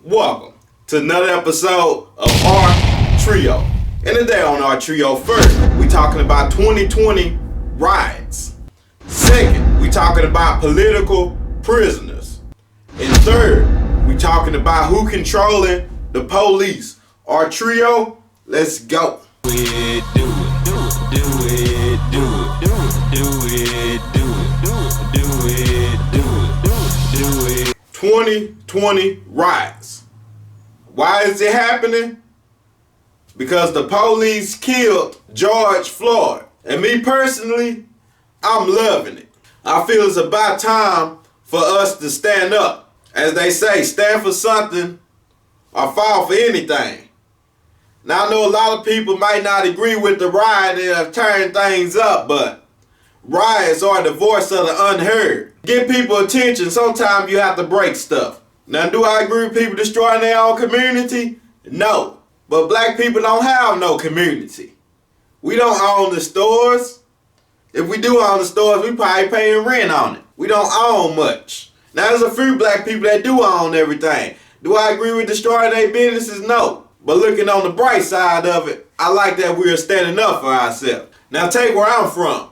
Welcome to another episode of our Trio. And today on our Trio, first, we talking about 2020 riots. Second, we talking about political prisoners. And third, we talking about who controlling the police. Our Trio, let's go. Do it, do it, do it, do it, do it, do it, do it, do it, do it, do it, do it, do it. 2020 riots. Why is it happening? Because the police killed George Floyd. And me personally, I'm loving it. I feel it's about time for us to stand up. As they say, stand for something or fall for anything. Now I know a lot of people might not agree with the riot and have turned things up, but riots are the voice of the unheard. Get people attention, sometimes you have to break stuff. Now, do I agree with people destroying their own community? No. But black people don't have no community. We don't own the stores. If we do own the stores, we probably paying rent on it. We don't own much. Now, there's a few black people that do own everything. Do I agree with destroying their businesses? No. But looking on the bright side of it, I like that we are standing up for ourselves. Now, take where I'm from.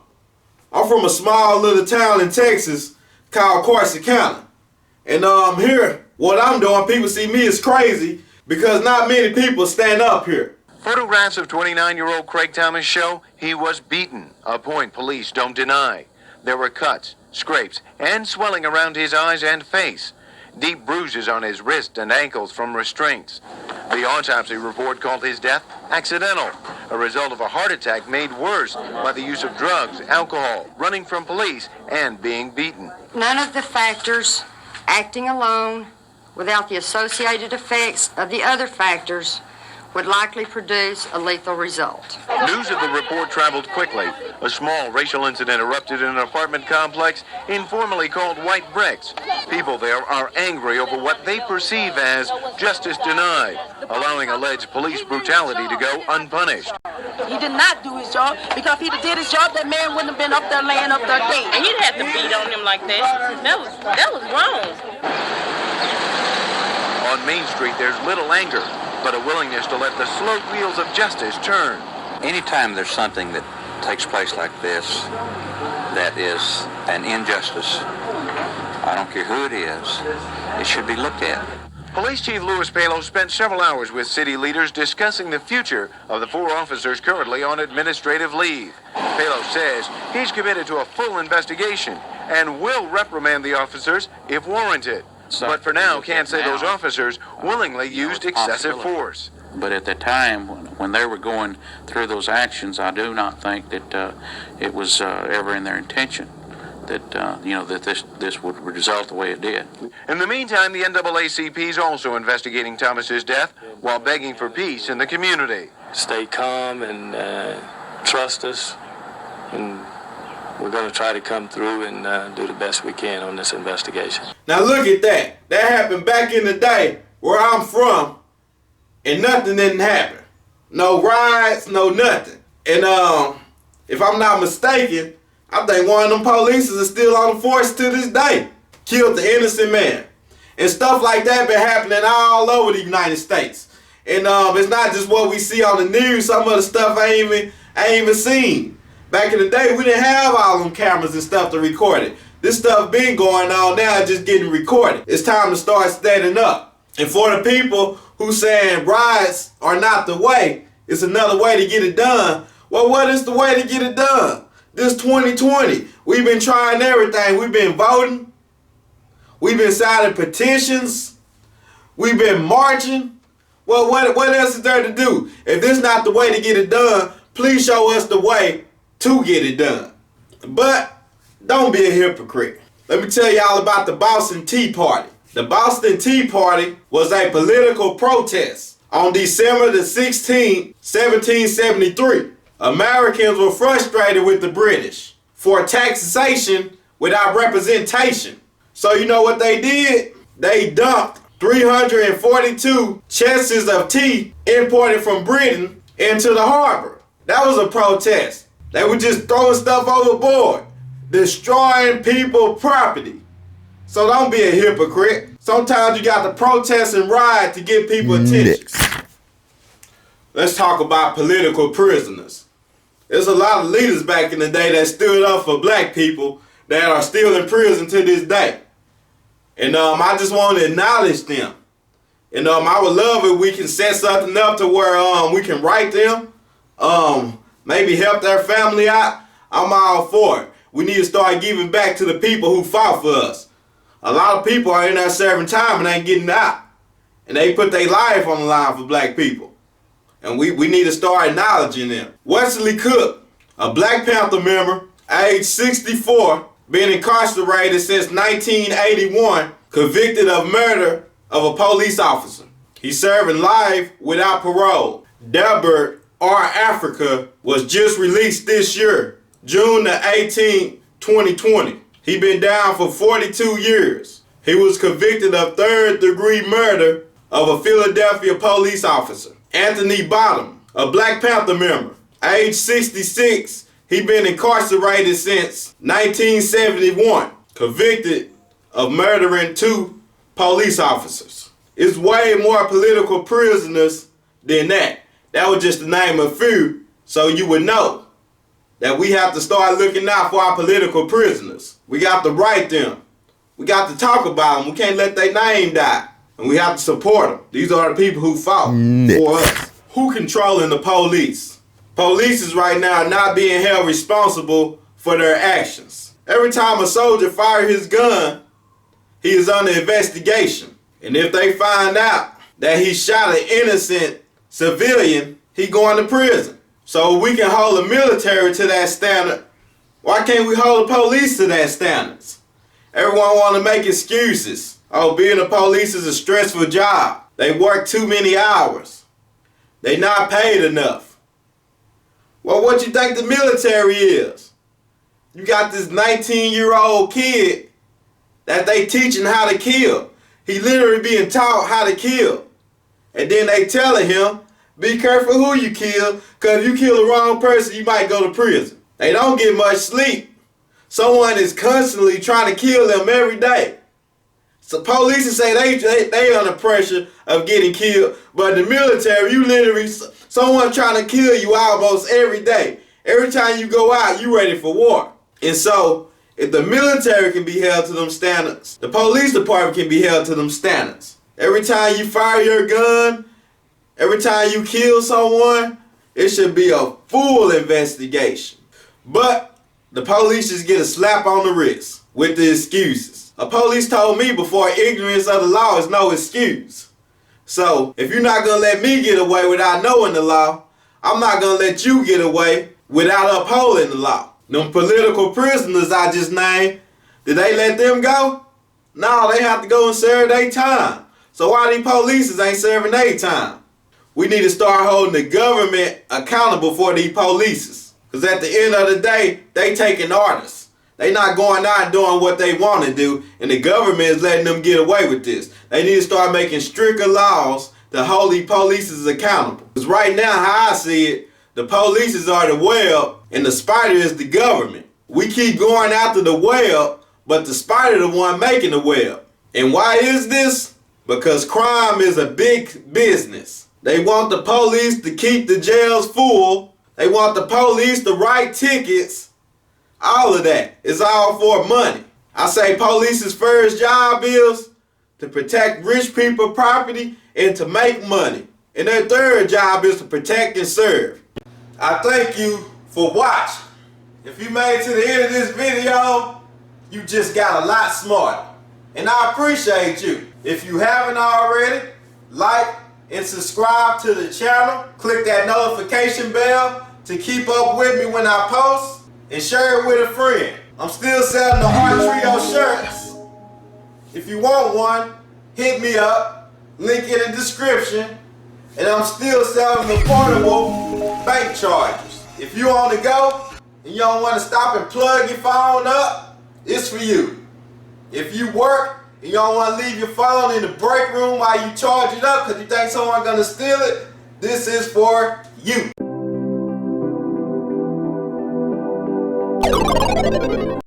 I'm from a small little town in Texas called Corsicana. And here, what I'm doing, people see me as crazy because not many people stand up here. Photographs of 29-year-old Craig Thomas show he was beaten, a point police don't deny. There were cuts, scrapes, and swelling around his eyes and face. Deep bruises on his wrist and ankles from restraints. The autopsy report called his death accidental, a result of a heart attack made worse by the use of drugs, alcohol, running from police, and being beaten. None of the factors acting alone without the associated effects of the other factors would likely produce a lethal result. News of the report traveled quickly. A small racial incident erupted in an apartment complex informally called White Bricks. People there are angry over what they perceive as justice denied, allowing alleged police brutality to go unpunished. He did not do his job, because if he'd have did his job, that man wouldn't have been up there laying up there dead. And you'd have to beat on him like that. That was wrong. On Main Street, there's little anger, but a willingness to let the slow wheels of justice turn. Anytime there's something that takes place like this that is an injustice, I don't care who it is, it should be looked at. Police Chief Louis Palo spent several hours with city leaders discussing the future of the 4 officers currently on administrative leave. Palo says he's committed to a full investigation and will reprimand the officers if warranted. But for now, can't say those officers willingly used excessive force. But at the time, when they were going through those actions, I do not think that it was ever in their intention that that this would result the way it did. In the meantime, the NAACP is also investigating Thomas's death while begging for peace in the community. Stay calm and trust us, and we're going to try to come through and do the best we can on this investigation. Now look at that. That happened back in the day where I'm from, and nothing didn't happen. No riots, no nothing. And if I'm not mistaken, I think one of them police is still on the force to this day. Killed the innocent man. And stuff like that been happening all over the United States. And it's not just what we see on the news. Some of the stuff I ain't even seen. Back in the day, we didn't have all them cameras and stuff to record it. This stuff been going on now, it's just getting recorded. It's time to start standing up. And for the people who saying riots are not the way, it's another way to get it done. Well, what is the way to get it done? This 2020, we've been trying everything. We've been voting. We've been signing petitions. We've been marching. Well, what else is there to do? If this is not the way to get it done, please show us the way to get it done. But don't be a hypocrite. Let me tell y'all about the Boston Tea Party. The Boston Tea Party was a political protest on December the 16th, 1773. Americans were frustrated with the British for taxation without representation. So you know what they did? They dumped 342 chests of tea imported from Britain into the harbor. That was a protest. They were just throwing stuff overboard, destroying people's property. So don't be a hypocrite. Sometimes you got to protest and riot to get people attention. Let's talk about political prisoners. There's a lot of leaders back in the day that stood up for black people that are still in prison to this day. And I just want to acknowledge them. And I would love if we can set something up to where we can write them, maybe help their family out. I'm all for it. We need to start giving back to the people who fought for us. A lot of people are in there serving time and ain't getting out. And they put their life on the line for black people. And we need to start acknowledging them. Wesley Cook, a Black Panther member, age 64, been incarcerated since 1981, convicted of murder of a police officer. He's serving life without parole. Delbert R. Africa was just released this year, June the 18th, 2020. He been down for 42 years. He was convicted of third-degree murder of a Philadelphia police officer. Anthony Bottom, a Black Panther member, age 66, he been incarcerated since 1971, convicted of murdering 2 police officers. It's way more political prisoners than that. That was just to name a few, so you would know that we have to start looking out for our political prisoners. We got to write them. We got to talk about them. We can't let their name die. And we have to support them. These are the people who fought for us. Who controlling the police? Police is right now not being held responsible for their actions. Every time a soldier fires his gun, he is under investigation. And if they find out that he shot an innocent civilian, he going to prison. So we can hold the military to that standard. Why can't we hold the police to that standards? Everyone want to make excuses. Oh, being a police is a stressful job. They work too many hours. They not paid enough. Well, what you think the military is? You got this 19-year-old kid that they teaching how to kill. He literally being taught how to kill. And then they telling him, be careful who you kill, because if you kill the wrong person, you might go to prison. They don't get much sleep. Someone is constantly trying to kill them every day. So police say they under pressure of getting killed, but the military, you literally, someone trying to kill you almost every day. Every time you go out, you ready for war. And so, if the military can be held to them standards, the police department can be held to them standards. Every time you fire your gun, every time you kill someone, it should be a full investigation. But the police just get a slap on the wrist with the excuses. A police told me before, ignorance of the law is no excuse. So, if you're not going to let me get away without knowing the law, I'm not going to let you get away without upholding the law. Them political prisoners I just named, did they let them go? No, they have to go and serve their time. So why these police ain't serving their time? We need to start holding the government accountable for these police. Because at the end of the day, they taking orders. They not going out and doing what they want to do, and the government is letting them get away with this. They need to start making stricter laws to hold these police accountable. Because right now, how I see it, the police are the web and the spider is the government. We keep going after the web, but the spider the one making the web. And why is this? Because crime is a big business. They want the police to keep the jails full. They want the police to write tickets. All of that is all for money. I say police's first job is to protect rich people's property and to make money. And their third job is to protect and serve. I thank you for watching. If you made it to the end of this video, you just got a lot smarter. And I appreciate you. If you haven't already, like and subscribe to the channel. Click that notification bell to keep up with me when I post. And share it with a friend. I'm still selling the Heart Trio shirts. If you want one, hit me up. Link in the description. And I'm still selling the portable bank chargers. If you on the go and you don't want to stop and plug your phone up, it's for you. If you work and you don't want to leave your phone in the break room while you charge it up because you think someone's going to steal it, this is for you.